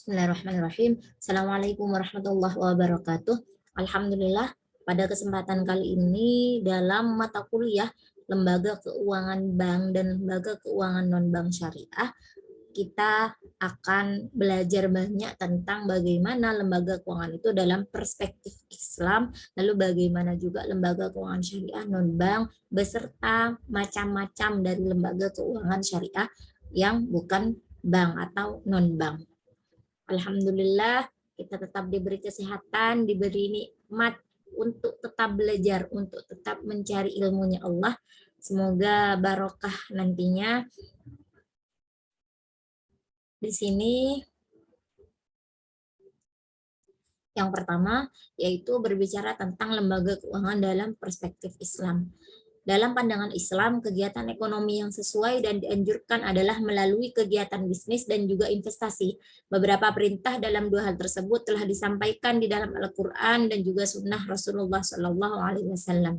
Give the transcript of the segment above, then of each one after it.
Bismillahirrahmanirrahim. Assalamualaikum warahmatullahi wabarakatuh. Alhamdulillah, pada kesempatan kali ini dalam mata kuliah Lembaga Keuangan Bank dan Lembaga Keuangan Non-Bank Syariah, kita akan belajar banyak tentang bagaimana lembaga keuangan itu dalam perspektif Islam, lalu bagaimana juga lembaga keuangan syariah non-bank, beserta macam-macam dari lembaga keuangan syariah yang bukan bank atau non-bank. Alhamdulillah kita tetap diberi kesehatan, diberi nikmat untuk tetap belajar, untuk tetap mencari ilmunya Allah. Semoga barokah nantinya. Di sini yang pertama yaitu berbicara tentang lembaga keuangan dalam perspektif Islam. Dalam pandangan Islam, kegiatan ekonomi yang sesuai dan dianjurkan adalah melalui kegiatan bisnis dan juga investasi. Beberapa perintah dalam dua hal tersebut telah disampaikan di dalam Al-Quran dan juga sunnah Rasulullah SAW.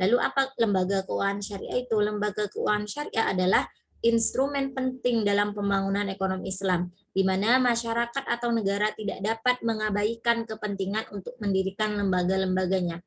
Lalu apa lembaga keuangan syariah itu? Lembaga keuangan syariah adalah instrumen penting dalam pembangunan ekonomi Islam, di mana masyarakat atau negara tidak dapat mengabaikan kepentingan untuk mendirikan lembaga-lembaganya.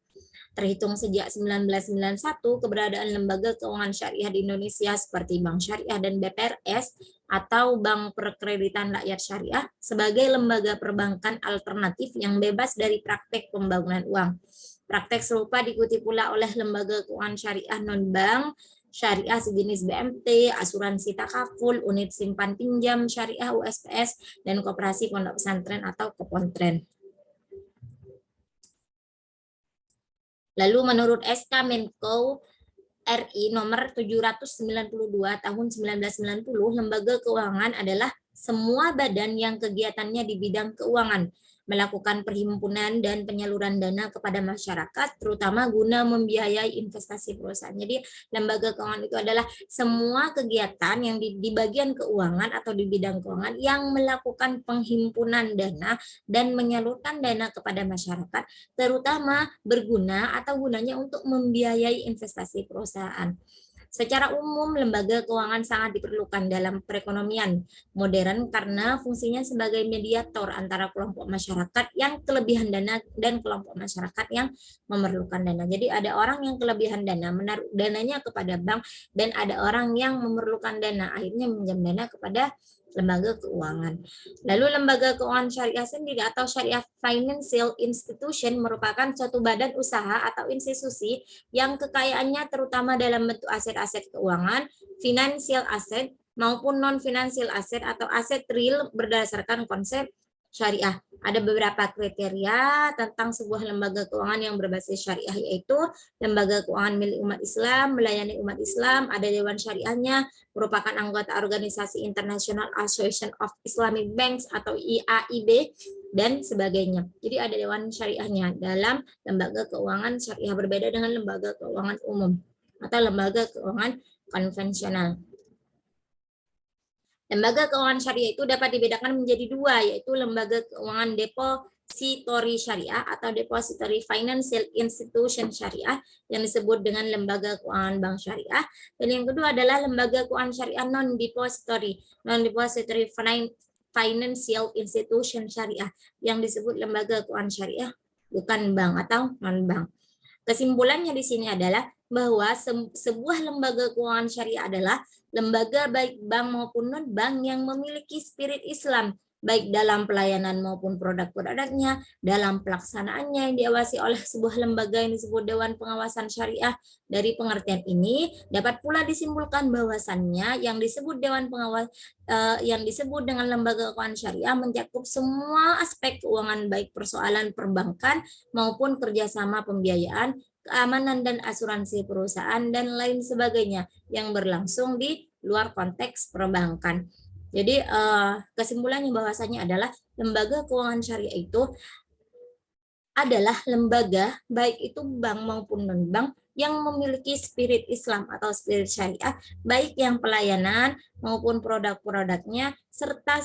Terhitung sejak 1991, keberadaan lembaga keuangan syariah di Indonesia seperti Bank Syariah dan BPRS atau Bank Perkreditan Rakyat Syariah sebagai lembaga perbankan alternatif yang bebas dari praktek pembangunan uang. Praktek serupa diikuti pula oleh lembaga keuangan syariah non-bank, syariah sejenis BMT, asuransi takaful, unit simpan pinjam syariah USPS, dan koperasi pondok pesantren atau kepontren. Lalu menurut SK Menko RI nomor 792 tahun 1990, lembaga keuangan adalah semua badan yang kegiatannya di bidang keuangan, melakukan perhimpunan dan penyaluran dana kepada masyarakat, terutama guna membiayai investasi perusahaan. Jadi lembaga keuangan itu adalah semua kegiatan yang di bagian keuangan atau di bidang keuangan yang melakukan penghimpunan dana dan menyalurkan dana kepada masyarakat, terutama berguna atau gunanya untuk membiayai investasi perusahaan. Secara umum, lembaga keuangan sangat diperlukan dalam perekonomian modern karena fungsinya sebagai mediator antara kelompok masyarakat yang kelebihan dana dan kelompok masyarakat yang memerlukan dana. Jadi ada orang yang kelebihan dana, menaruh dananya kepada bank, dan ada orang yang memerlukan dana, akhirnya meminjam dana kepada lembaga keuangan. Lalu lembaga keuangan syariah sendiri atau syariah financial institution merupakan suatu badan usaha atau institusi yang kekayaannya terutama dalam bentuk aset-aset keuangan, financial asset maupun non-financial asset atau aset real berdasarkan konsep syariah. Ada beberapa kriteria tentang sebuah lembaga keuangan yang berbasis syariah, yaitu lembaga keuangan milik umat Islam, melayani umat Islam, ada dewan syariahnya, merupakan anggota organisasi International Association of Islamic Banks atau IAIB, dan sebagainya. Jadi ada dewan syariahnya dalam lembaga keuangan syariah, berbeda dengan lembaga keuangan umum atau lembaga keuangan konvensional. Lembaga keuangan syariah itu dapat dibedakan menjadi dua, yaitu lembaga keuangan depository syariah atau depository financial institution syariah yang disebut dengan lembaga keuangan bank syariah, dan yang kedua adalah lembaga keuangan syariah non-depository financial institution syariah yang disebut lembaga keuangan syariah bukan bank atau non-bank. Kesimpulannya di sini adalah bahwa sebuah lembaga keuangan syariah adalah lembaga baik bank maupun non-bank yang memiliki spirit Islam, baik dalam pelayanan maupun produk-produknya, dalam pelaksanaannya yang diawasi oleh sebuah lembaga yang disebut Dewan Pengawasan Syariah. Dari pengertian ini dapat pula disimpulkan bahwasannya yang disebut Dewan Pengawas yang disebut dengan lembaga keuangan syariah mencakup semua aspek keuangan, baik persoalan perbankan maupun kerjasama pembiayaan, keamanan dan asuransi perusahaan, dan lain sebagainya yang berlangsung di luar konteks perbankan. Jadi kesimpulannya bahwasanya adalah lembaga keuangan syariah itu adalah lembaga baik itu bank maupun non-bank yang memiliki spirit Islam atau spirit syariah, baik yang pelayanan maupun produk-produknya, serta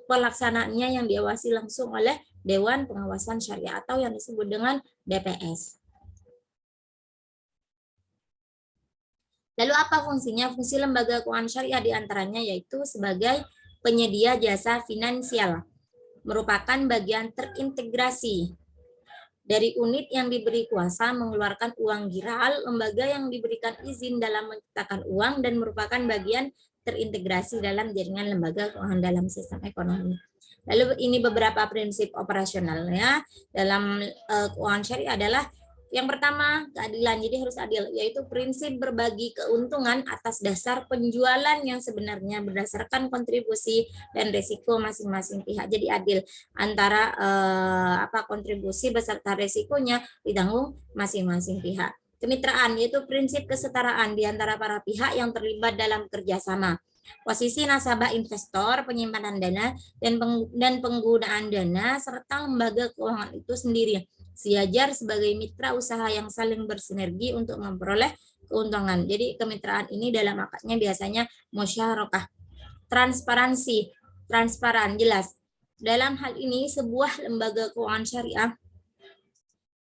pelaksanaannya yang diawasi langsung oleh Dewan Pengawasan Syariah atau yang disebut dengan DPS. Lalu apa fungsinya? Fungsi lembaga keuangan syariah diantaranya yaitu sebagai penyedia jasa finansial, merupakan bagian terintegrasi dari unit yang diberi kuasa mengeluarkan uang giral, lembaga yang diberikan izin dalam menciptakan uang, dan merupakan bagian terintegrasi dalam jaringan lembaga keuangan dalam sistem ekonomi. Lalu ini beberapa prinsip operasionalnya dalam keuangan syariah adalah yang pertama, keadilan. Jadi harus adil, yaitu prinsip berbagi keuntungan atas dasar penjualan yang sebenarnya berdasarkan kontribusi dan risiko masing-masing pihak. Jadi adil antara kontribusi beserta risikonya ditanggung masing-masing pihak. Kemitraan, yaitu prinsip kesetaraan di antara para pihak yang terlibat dalam kerjasama. Posisi nasabah investor, penyimpanan dana, dan penggunaan dana, serta lembaga keuangan itu sendiri sejajar sebagai mitra usaha yang saling bersinergi untuk memperoleh keuntungan. Jadi kemitraan ini dalam akadnya biasanya musyarakah. Transparansi, transparan, jelas. Dalam hal ini sebuah lembaga keuangan syariah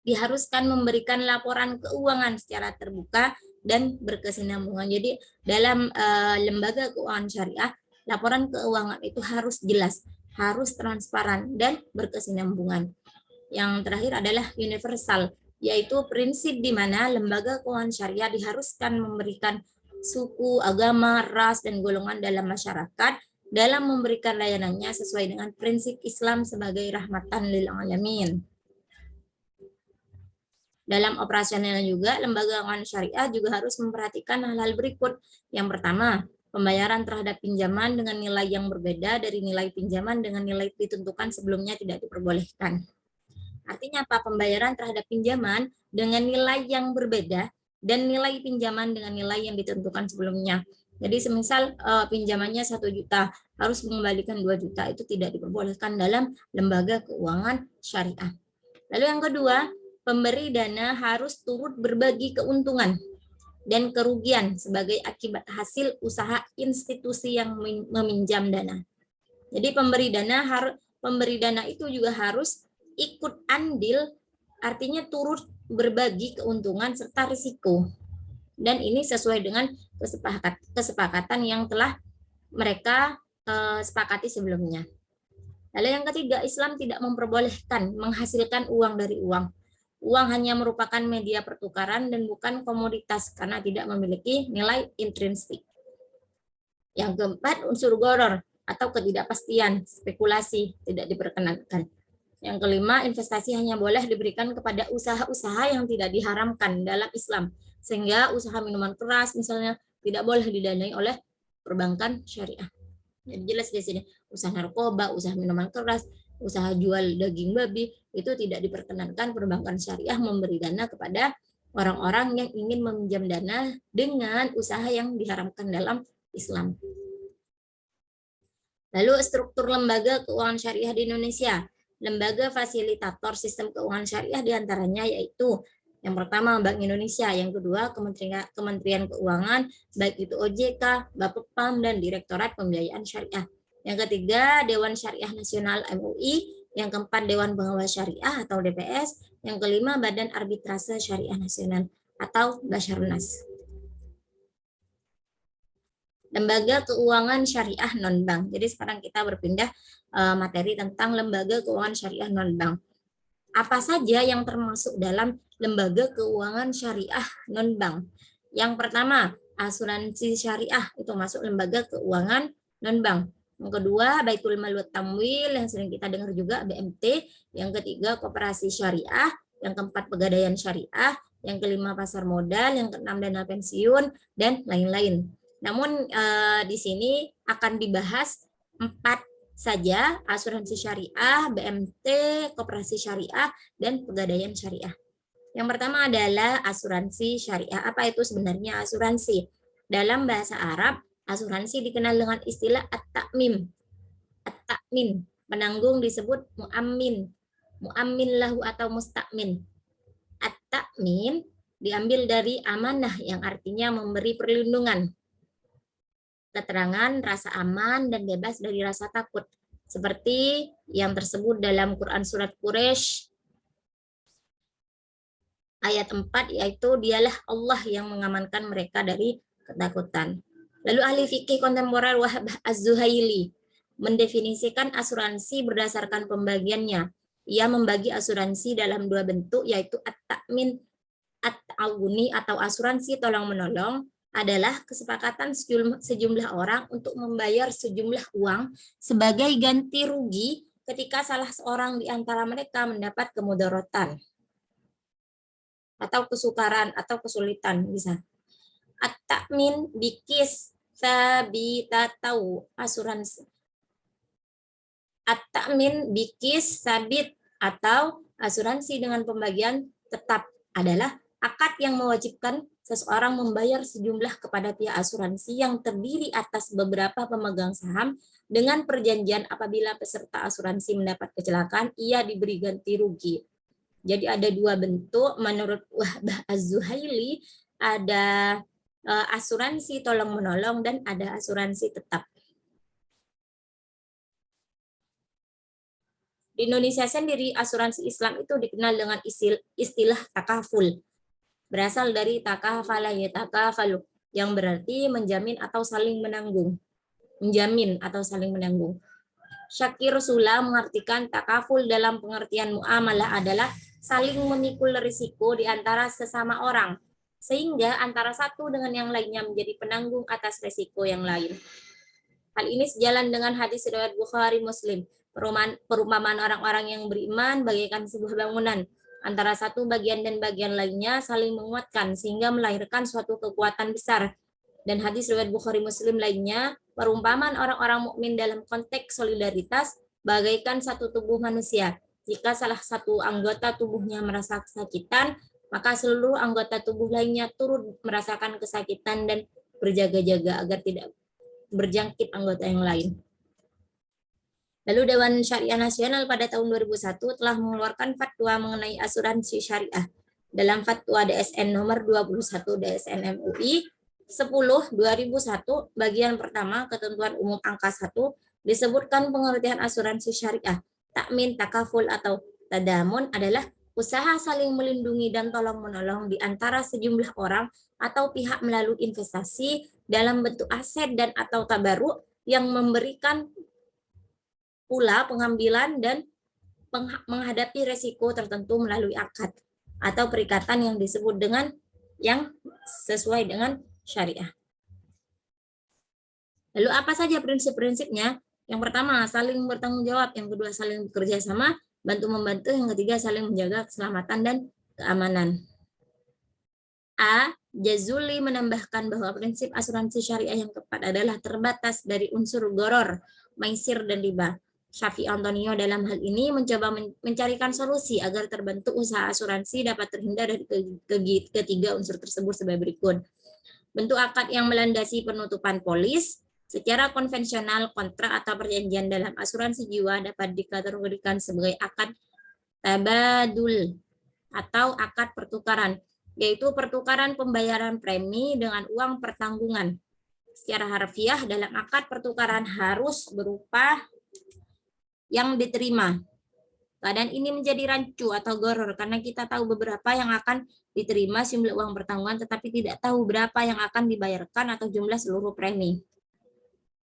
diharuskan memberikan laporan keuangan secara terbuka dan berkesinambungan. Jadi dalam lembaga keuangan syariah, laporan keuangan itu harus jelas, harus transparan dan berkesinambungan. Yang terakhir adalah universal, yaitu prinsip di mana lembaga keuangan syariah diharuskan memberikan suku, agama, ras, dan golongan dalam masyarakat dalam memberikan layanannya sesuai dengan prinsip Islam sebagai rahmatan lil alamin. Dalam operasional juga, lembaga keuangan syariah juga harus memperhatikan hal-hal berikut. Yang pertama, pembayaran terhadap pinjaman dengan nilai yang berbeda dari nilai pinjaman dengan nilai ditentukan sebelumnya tidak diperbolehkan. Artinya apa? Pembayaran terhadap pinjaman dengan nilai yang berbeda dan nilai pinjaman dengan nilai yang ditentukan sebelumnya. Jadi semisal pinjamannya 1 juta, harus mengembalikan 2 juta, itu tidak diperbolehkan dalam lembaga keuangan syariah. Lalu yang kedua, pemberi dana harus turut berbagi keuntungan dan kerugian sebagai akibat hasil usaha institusi yang meminjam dana. Jadi pemberi dana itu juga harus ikut andil, artinya turut berbagi keuntungan serta risiko. Dan ini sesuai dengan kesepakatan yang telah mereka sepakati sebelumnya. Lalu yang ketiga, Islam tidak memperbolehkan menghasilkan uang dari uang. Uang hanya merupakan media pertukaran dan bukan komoditas karena tidak memiliki nilai intrinsik. Yang keempat, unsur gharar atau ketidakpastian, spekulasi tidak diperkenankan. Yang kelima, investasi hanya boleh diberikan kepada usaha-usaha yang tidak diharamkan dalam Islam. Sehingga usaha minuman keras misalnya tidak boleh didanai oleh perbankan syariah. Jadi jelas di sini, usaha narkoba, usaha minuman keras, usaha jual daging babi, itu tidak diperkenankan perbankan syariah memberi dana kepada orang-orang yang ingin meminjam dana dengan usaha yang diharamkan dalam Islam. Lalu struktur lembaga keuangan syariah di Indonesia. Lembaga fasilitator sistem keuangan syariah diantaranya yaitu yang pertama Bank Indonesia, yang kedua Kementerian Keuangan, baik itu OJK, Bapepam, dan Direktorat Pembiayaan Syariah. Yang ketiga Dewan Syariah Nasional MUI, yang keempat Dewan Pengawas Syariah atau DPS, yang kelima Badan Arbitrase Syariah Nasional atau Basarnas. Lembaga keuangan syariah non-bank. Jadi sekarang kita berpindah materi tentang lembaga keuangan syariah non-bank. Apa saja yang termasuk dalam lembaga keuangan syariah non-bank? Yang pertama, asuransi syariah, itu masuk lembaga keuangan non-bank. Yang kedua, Baitul Mal wa Tamwil, yang sering kita dengar juga, BMT. Yang ketiga, koperasi syariah. Yang keempat, pegadaian syariah. Yang kelima, pasar modal. Yang keenam, dana pensiun, dan lain-lain. Namun di sini akan dibahas 4 saja, asuransi syariah, BMT, koperasi syariah, dan pegadaian syariah. Yang pertama adalah asuransi syariah. Apa itu sebenarnya asuransi? Dalam bahasa Arab, asuransi dikenal dengan istilah at-ta'mim. At-ta'min, penanggung disebut mu'ammin. Mu'ammin lahu atau musta'min. At-ta'min diambil dari amanah yang artinya memberi perlindungan, keterangan, rasa aman, dan bebas dari rasa takut. Seperti yang tersebut dalam Quran Surat Quraisy ayat 4, yaitu dialah Allah yang mengamankan mereka dari ketakutan. Lalu ahli fikih kontemporer Wahab Az-Zuhaili mendefinisikan asuransi berdasarkan pembagiannya. Ia membagi asuransi dalam dua bentuk, yaitu at-ta'min at-ta'awuni atau asuransi tolong-menolong adalah kesepakatan sejumlah orang untuk membayar sejumlah uang sebagai ganti rugi ketika salah seorang di antara mereka mendapat kemudaratan atau kesukaran atau kesulitan bisa. At-ta'min bikis sabitatau asuransi. At-ta'min bikis sabit atau asuransi dengan pembagian tetap adalah akad yang mewajibkan seseorang membayar sejumlah kepada pihak asuransi yang terdiri atas beberapa pemegang saham dengan perjanjian apabila peserta asuransi mendapat kecelakaan, ia diberi ganti rugi. Jadi ada dua bentuk menurut Wahbah Az-Zuhaili, ada asuransi tolong-menolong dan ada asuransi tetap. Di Indonesia sendiri, asuransi Islam itu dikenal dengan istilah takaful. Berasal dari takafala yatakafalu, yang berarti menjamin atau saling menanggung. Menjamin atau saling menanggung. Syakir Sula mengartikan takaful dalam pengertian muamalah adalah saling memikul risiko di antara sesama orang, sehingga antara satu dengan yang lainnya menjadi penanggung atas risiko yang lain. Hal ini sejalan dengan hadis riwayat Bukhari Muslim. Perumpamaan orang-orang yang beriman bagaikan sebuah bangunan. Antara satu bagian dan bagian lainnya saling menguatkan sehingga melahirkan suatu kekuatan besar. Dan hadis riwayat Bukhari Muslim lainnya, perumpamaan orang-orang mukmin dalam konteks solidaritas bagaikan satu tubuh manusia. Jika salah satu anggota tubuhnya merasa kesakitan, maka seluruh anggota tubuh lainnya turut merasakan kesakitan dan berjaga-jaga agar tidak berjangkit anggota yang lain. Lalu Dewan Syariah Nasional pada tahun 2001 telah mengeluarkan fatwa mengenai asuransi syariah. Dalam fatwa DSN nomor 21 DSN MUI 10/2001 bagian pertama ketentuan umum angka 1 disebutkan pengertian asuransi syariah. Takmin, takaful atau tadamun adalah usaha saling melindungi dan tolong-menolong di antara sejumlah orang atau pihak melalui investasi dalam bentuk aset dan atau tabaruk yang memberikan pula pengambilan dan menghadapi resiko tertentu melalui akad atau perikatan yang disebut dengan yang sesuai dengan syariah. Lalu apa saja prinsip-prinsipnya? Yang pertama, saling bertanggung jawab. Yang kedua, saling bekerja sama, bantu-membantu. Yang ketiga, saling menjaga keselamatan dan keamanan. A. Jazuli menambahkan bahwa prinsip asuransi syariah yang tepat adalah terbatas dari unsur goror, maisir, dan riba. Syafi'i Antonio dalam hal ini mencoba mencarikan solusi agar terbentuk usaha asuransi dapat terhindar dari ketiga unsur tersebut sebagai berikut. Bentuk akad yang melandasi penutupan polis. Secara konvensional, kontrak atau perjanjian dalam asuransi jiwa dapat dikategorikan sebagai akad tabadul atau akad pertukaran, yaitu pertukaran pembayaran premi dengan uang pertanggungan. Secara harfiah, dalam akad pertukaran harus berupa yang diterima. Keadaan ini menjadi rancu atau goror karena kita tahu beberapa yang akan diterima jumlah uang pertanggungan tetapi tidak tahu berapa yang akan dibayarkan atau jumlah seluruh premi.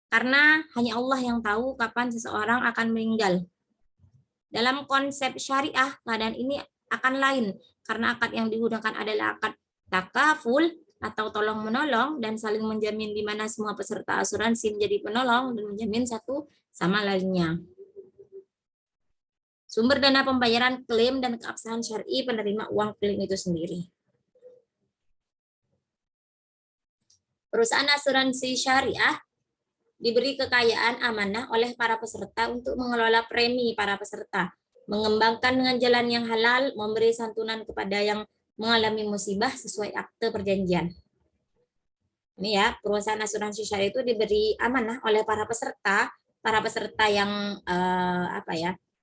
Karena hanya Allah yang tahu kapan seseorang akan meninggal. Dalam konsep syariah, keadaan ini akan lain karena akad yang digunakan adalah akad takaful atau tolong-menolong dan saling menjamin di mana semua peserta asuransi menjadi penolong dan menjamin satu sama lainnya. Sumber dana pembayaran klaim dan keabsahan syar'i penerima uang klaim itu sendiri. Perusahaan asuransi syariah diberi kekayaan amanah oleh para peserta untuk mengelola premi para peserta, mengembangkan dengan jalan yang halal, memberi santunan kepada yang mengalami musibah sesuai akte perjanjian. Ini ya, perusahaan asuransi syariah itu diberi amanah oleh para peserta yang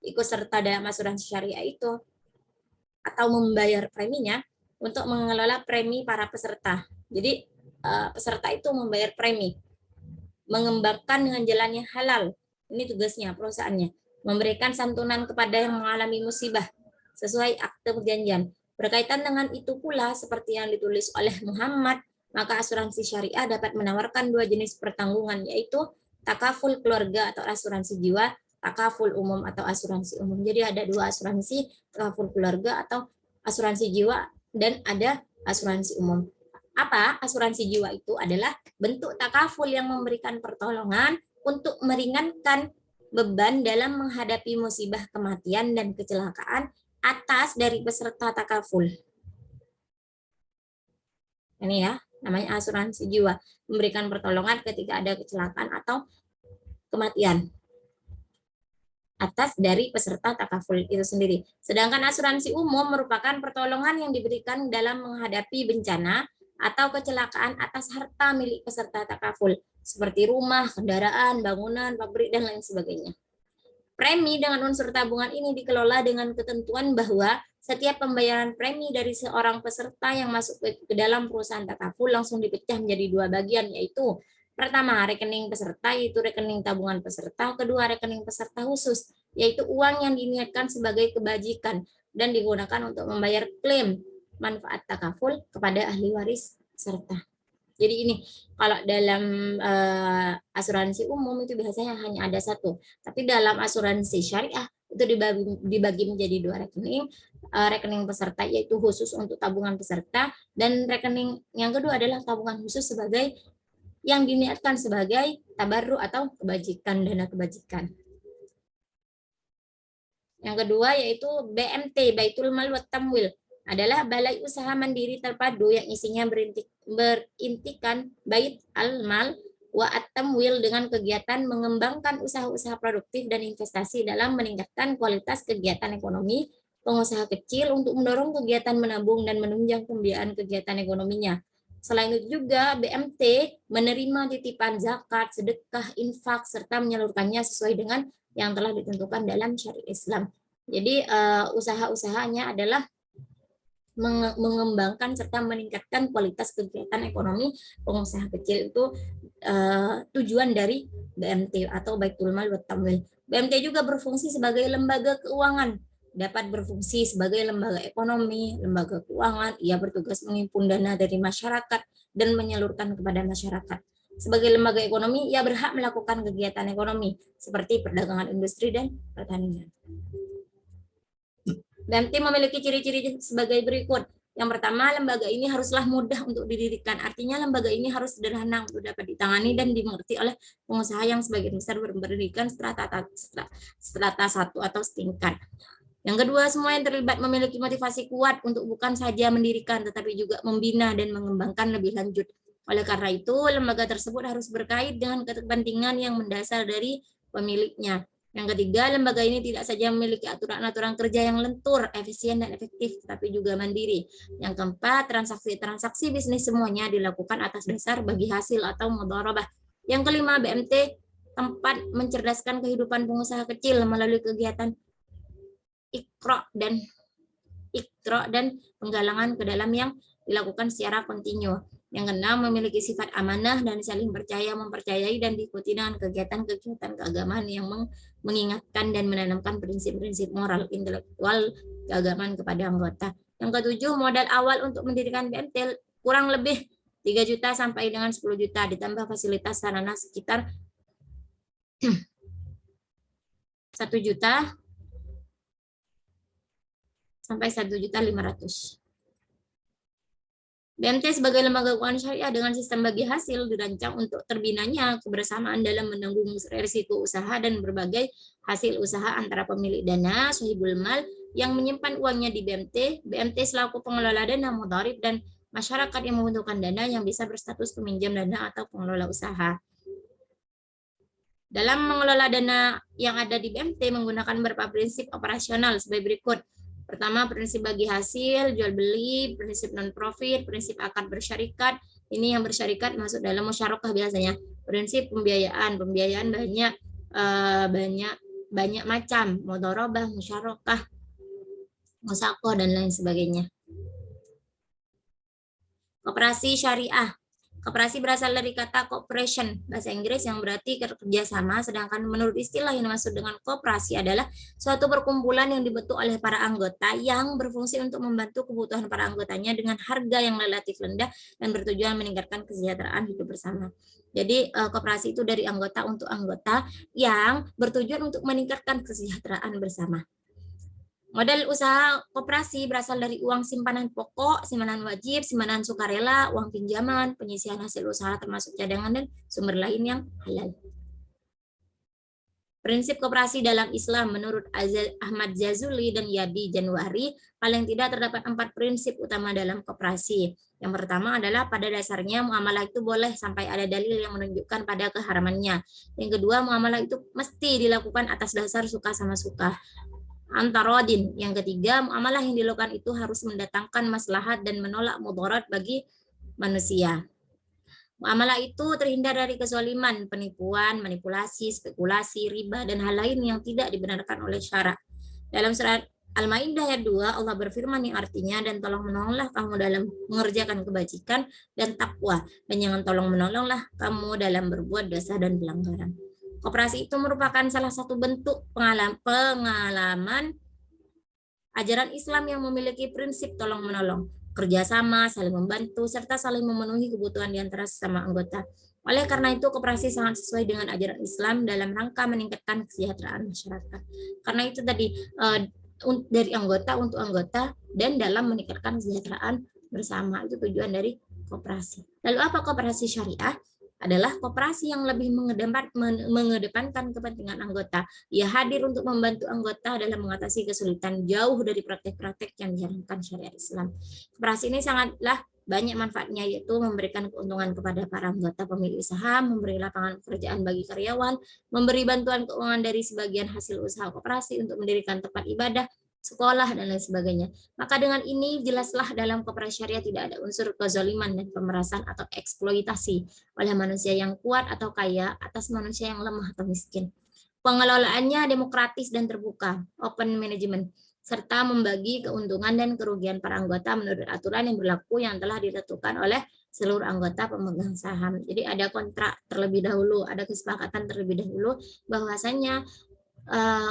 ikut serta dalam asuransi syariah itu atau membayar preminya untuk mengelola premi para peserta. Jadi peserta itu membayar premi, mengembangkan dengan jalan yang halal. Ini tugasnya perusahaannya. Memberikan santunan kepada yang mengalami musibah sesuai akte perjanjian. Berkaitan dengan itu pula seperti yang ditulis oleh Muhammad, maka asuransi syariah dapat menawarkan dua jenis pertanggungan, yaitu takaful keluarga atau asuransi jiwa, takaful umum atau asuransi umum. Jadi ada dua asuransi, takaful keluarga atau asuransi jiwa, dan ada asuransi umum. Apa asuransi jiwa itu? Adalah bentuk takaful yang memberikan pertolongan untuk meringankan beban dalam menghadapi musibah kematian dan kecelakaan atas dari peserta takaful. Ini ya, namanya asuransi jiwa, memberikan pertolongan ketika ada kecelakaan atau kematian atas dari peserta takaful itu sendiri. Sedangkan asuransi umum merupakan pertolongan yang diberikan dalam menghadapi bencana atau kecelakaan atas harta milik peserta takaful, seperti rumah, kendaraan, bangunan, pabrik, dan lain sebagainya. Premi dengan unsur tabungan ini dikelola dengan ketentuan bahwa setiap pembayaran premi dari seorang peserta yang masuk ke dalam perusahaan takaful langsung dipecah menjadi dua bagian, yaitu pertama, rekening peserta, yaitu rekening tabungan peserta. Kedua, rekening peserta khusus, yaitu uang yang diniatkan sebagai kebajikan dan digunakan untuk membayar klaim manfaat takaful kepada ahli waris peserta. Jadi ini, kalau dalam asuransi umum itu biasanya hanya ada satu. Tapi dalam asuransi syariah itu dibagi menjadi dua rekening. Rekening peserta yaitu khusus untuk tabungan peserta, dan rekening yang kedua adalah tabungan khusus sebagai yang diniatkan sebagai tabarru atau kebajikan, dana kebajikan. Yang kedua yaitu BMT, Baitul Mal wa Tamwil, adalah balai usaha mandiri terpadu yang isinya berintikan bait al-mal wa at-tamwil dengan kegiatan mengembangkan usaha-usaha produktif dan investasi dalam meningkatkan kualitas kegiatan ekonomi pengusaha kecil untuk mendorong kegiatan menabung dan menunjang pembiayaan kegiatan ekonominya. Selain itu juga BMT menerima titipan zakat, sedekah, infak, serta menyalurkannya sesuai dengan yang telah ditentukan dalam syariat Islam. Jadi usaha-usahanya adalah mengembangkan serta meningkatkan kualitas kegiatan ekonomi pengusaha kecil. Itu tujuan dari BMT atau Baitul Mal wa Tamwil. BMT juga berfungsi sebagai lembaga keuangan, dapat berfungsi sebagai lembaga ekonomi, lembaga keuangan. Ia bertugas menghimpun dana dari masyarakat dan menyalurkan kepada masyarakat. Sebagai lembaga ekonomi, ia berhak melakukan kegiatan ekonomi seperti perdagangan, industri, dan pertanian. BMT memiliki ciri-ciri sebagai berikut. Yang pertama, lembaga ini haruslah mudah untuk didirikan. Artinya lembaga ini harus sederhana untuk dapat ditangani dan dimengerti oleh pengusaha yang sebagian besar berpendidikan strata 1 atau setingkat. Yang kedua, semua yang terlibat memiliki motivasi kuat untuk bukan saja mendirikan, tetapi juga membina dan mengembangkan lebih lanjut. Oleh karena itu, lembaga tersebut harus berkait dengan kepentingan yang mendasar dari pemiliknya. Yang ketiga, lembaga ini tidak saja memiliki aturan-aturan kerja yang lentur, efisien, dan efektif, tetapi juga mandiri. Yang keempat, transaksi bisnis semuanya dilakukan atas dasar bagi hasil atau mudharabah. Yang kelima, BMT tempat mencerdaskan kehidupan pengusaha kecil melalui kegiatan ikro dan penggalangan ke dalam yang dilakukan secara kontinu. Yang keenam, memiliki sifat amanah dan saling percaya, mempercayai dan diikuti dengan kegiatan-kegiatan keagamaan yang mengingatkan dan menanamkan prinsip-prinsip moral, intelektual, keagamaan kepada anggota. Yang ketujuh, modal awal untuk mendirikan BMT kurang lebih 3 juta sampai dengan 10 juta, ditambah fasilitas sarana sekitar 1 juta sampai 1.500.000. BMT sebagai lembaga keuangan syariah dengan sistem bagi hasil dirancang untuk terbinanya kebersamaan dalam menanggung risiko usaha dan berbagai hasil usaha antara pemilik dana, sahibul mal yang menyimpan uangnya di BMT, BMT selaku pengelola dana mudharib, dan masyarakat yang membutuhkan dana yang bisa berstatus peminjam dana atau pengelola usaha. Dalam mengelola dana yang ada di BMT menggunakan beberapa prinsip operasional sebagai berikut. Pertama, prinsip bagi hasil, jual beli, prinsip non-profit, prinsip akad bersyarikat. Ini yang bersyarikat masuk dalam musyarakah biasanya. Prinsip pembiayaan banyak macam, mudharabah, musyarakah, musakoh, dan lain sebagainya. Koperasi syariah. Koperasi berasal dari kata cooperation, bahasa Inggris, yang berarti kerjasama, sedangkan menurut istilah yang dimaksud dengan koperasi adalah suatu perkumpulan yang dibentuk oleh para anggota yang berfungsi untuk membantu kebutuhan para anggotanya dengan harga yang relatif rendah dan bertujuan meningkatkan kesejahteraan hidup bersama. Jadi koperasi itu dari anggota untuk anggota yang bertujuan untuk meningkatkan kesejahteraan bersama. Modal usaha koperasi berasal dari uang simpanan pokok, simpanan wajib, simpanan sukarela, uang pinjaman, penyisihan hasil usaha termasuk cadangan dan sumber lain yang halal. Prinsip koperasi dalam Islam menurut Ahmad Jazuli dan Yadi Januari, paling tidak terdapat 4 prinsip utama dalam koperasi. Yang pertama adalah pada dasarnya muamalah itu boleh sampai ada dalil yang menunjukkan pada keharamannya. Yang kedua, muamalah itu mesti dilakukan atas dasar suka sama suka. Antarodin. Yang ketiga, muamalah yang dilakukan itu harus mendatangkan maslahat dan menolak mudarat bagi manusia. Muamalah itu terhindar dari kezaliman, penipuan, manipulasi, spekulasi, riba, dan hal lain yang tidak dibenarkan oleh syarak. Dalam surat Al-Maidah ayat 2, Allah berfirman yang artinya, dan tolong menolonglah kamu dalam mengerjakan kebajikan dan takwa, dan jangan tolong menolonglah kamu dalam berbuat dosa dan pelanggaran. Koperasi itu merupakan salah satu bentuk pengalaman ajaran Islam yang memiliki prinsip tolong-menolong, kerjasama, saling membantu, serta saling memenuhi kebutuhan di antara sesama anggota. Oleh karena itu, koperasi sangat sesuai dengan ajaran Islam dalam rangka meningkatkan kesejahteraan masyarakat. Karena itu tadi dari anggota untuk anggota dan dalam meningkatkan kesejahteraan bersama, itu tujuan dari koperasi. Lalu apa koperasi syariah? Adalah koperasi yang lebih mengedepankan kepentingan anggota. Ia hadir untuk membantu anggota dalam mengatasi kesulitan jauh dari praktek-praktek yang diharamkan syariat Islam. Koperasi ini sangatlah banyak manfaatnya, yaitu memberikan keuntungan kepada para anggota pemilik usaha, memberi lapangan pekerjaan bagi karyawan, memberi bantuan keuangan dari sebagian hasil usaha koperasi untuk mendirikan tempat ibadah, sekolah, dan lain sebagainya. Maka dengan ini jelaslah dalam koperasi syariah tidak ada unsur kezaliman dan pemerasan atau eksploitasi oleh manusia yang kuat atau kaya atas manusia yang lemah atau miskin. Pengelolaannya demokratis dan terbuka, open management, serta membagi keuntungan dan kerugian para anggota menurut aturan yang berlaku yang telah ditentukan oleh seluruh anggota pemegang saham. Jadi ada kontrak terlebih dahulu, ada kesepakatan terlebih dahulu bahwasanya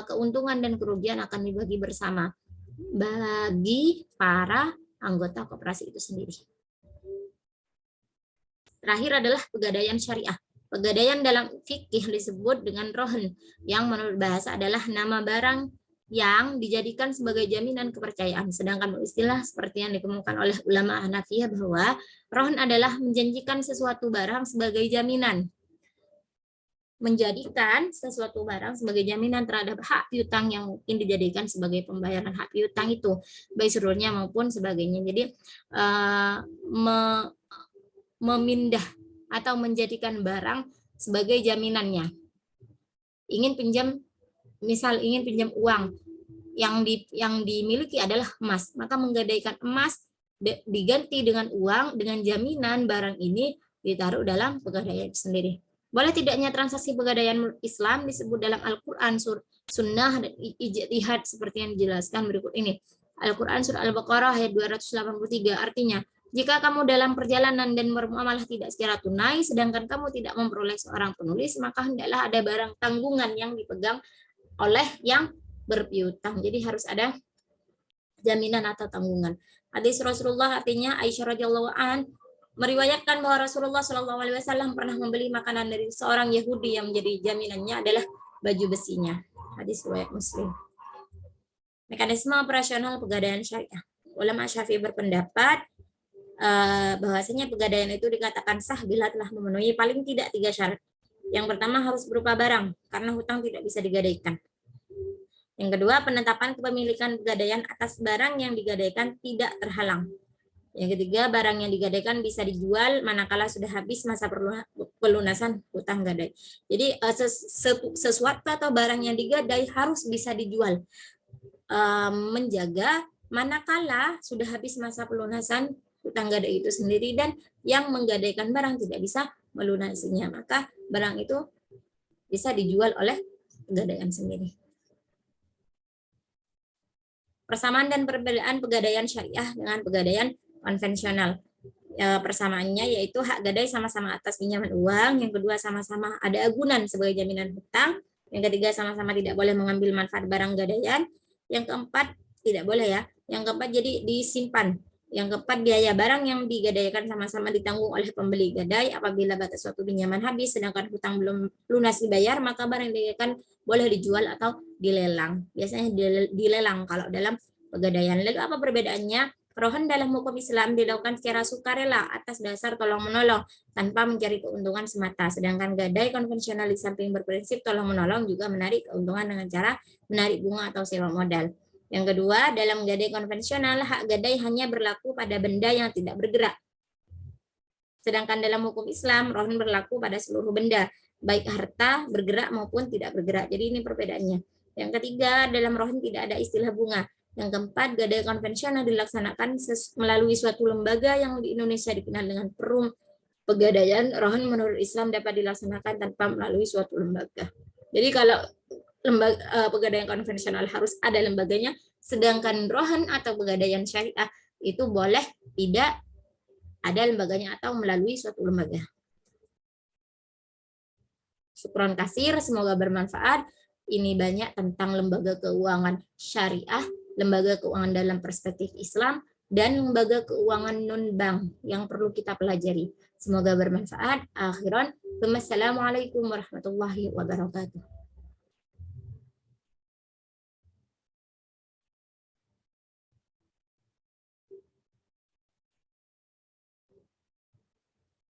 keuntungan dan kerugian akan dibagi bersama bagi para anggota koperasi itu sendiri. Terakhir adalah pegadaian syariah. Pegadaian dalam fikih disebut dengan rohn, yang menurut bahasa adalah nama barang yang dijadikan sebagai jaminan kepercayaan. Sedangkan istilah seperti yang dikemukakan oleh ulama Hanafiyah bahwa rohn adalah menjanjikan sesuatu barang sebagai jaminan. Menjadikan sesuatu barang sebagai jaminan terhadap hak piutang yang mungkin dijadikan sebagai pembayaran hak piutang itu, baik sururnya maupun sebagainya. Jadi memindah atau menjadikan barang sebagai jaminannya. Ingin pinjam uang yang dimiliki adalah emas, maka menggadaikan emas diganti dengan uang dengan jaminan barang ini ditaruh dalam pegadaian sendiri. Boleh tidaknya transaksi pegadaian menurut Islam disebut dalam Al-Quran, Sunnah, dan Ijtihad seperti yang dijelaskan berikut ini. Al-Quran surah Al-Baqarah ayat 283, artinya, jika kamu dalam perjalanan dan bermuamalah tidak secara tunai, sedangkan kamu tidak memperoleh seorang penulis, maka hendaklah ada barang tanggungan yang dipegang oleh yang berpiutang. Jadi harus ada jaminan atau tanggungan. Hadis Rasulullah artinya Aisyah radhiyallahu an meriwayatkan bahwa Rasulullah SAW pernah membeli makanan dari seorang Yahudi yang menjadi jaminannya adalah baju besinya. Hadis riwayat Muslim. Mekanisme operasional pegadaian syariah. Ulama Syafi'i berpendapat bahwasanya pegadaian itu dikatakan sah bila telah memenuhi paling tidak 3 syarat. Yang pertama harus berupa barang, karena hutang tidak bisa digadaikan. Yang kedua, penetapan kepemilikan pegadaian atas barang yang digadaikan tidak terhalang. Yang ketiga, barang yang digadaikan bisa dijual manakala sudah habis masa pelunasan hutang gadai. Jadi sesuatu atau barang yang digadai harus bisa dijual. Menjaga manakala sudah habis masa pelunasan hutang gadai itu sendiri dan yang menggadaikan barang tidak bisa melunasinya, maka barang itu bisa dijual oleh pegadaian sendiri. Persamaan dan perbedaan pegadaian syariah dengan pegadaian konvensional. Persamaannya yaitu hak gadai sama-sama atas pinjaman uang, yang kedua sama-sama ada agunan sebagai jaminan hutang, yang ketiga sama-sama tidak boleh mengambil manfaat barang gadaian, yang keempat tidak boleh ya, yang keempat jadi disimpan Yang keempat, biaya barang yang digadaikan sama-sama ditanggung oleh pembeli gadai. Apabila batas suatu pinjaman habis, sedangkan hutang belum lunas dibayar, maka barang yang digadaikan boleh dijual atau dilelang. Biasanya dilelang kalau dalam pegadaian. Lalu apa perbedaannya? Rohan dalam hukum Islam dilakukan secara sukarela atas dasar tolong-menolong tanpa mencari keuntungan semata. Sedangkan gadai konvensional di samping berprinsip tolong-menolong juga menarik keuntungan dengan cara menarik bunga atau sewa modal. Yang kedua, dalam gadai konvensional, hak gadai hanya berlaku pada benda yang tidak bergerak. Sedangkan dalam hukum Islam, rohan berlaku pada seluruh benda, baik harta, bergerak maupun tidak bergerak. Jadi ini perbedaannya. Yang ketiga, dalam rohan tidak ada istilah bunga. Yang keempat, gadai konvensional dilaksanakan melalui suatu lembaga yang di Indonesia dikenal dengan perum pegadaian. Rohan menurut Islam dapat dilaksanakan tanpa melalui suatu lembaga. Jadi kalau pegadaian konvensional harus ada lembaganya, sedangkan rohan atau pegadaian syariah itu boleh tidak ada lembaganya atau melalui suatu lembaga. Syukron kasir, semoga bermanfaat. Ini banyak tentang lembaga keuangan syariah, lembaga keuangan dalam perspektif Islam, dan lembaga keuangan non-bank yang perlu kita pelajari. Semoga bermanfaat. Akhiran, wassalamualaikum warahmatullahi wabarakatuh.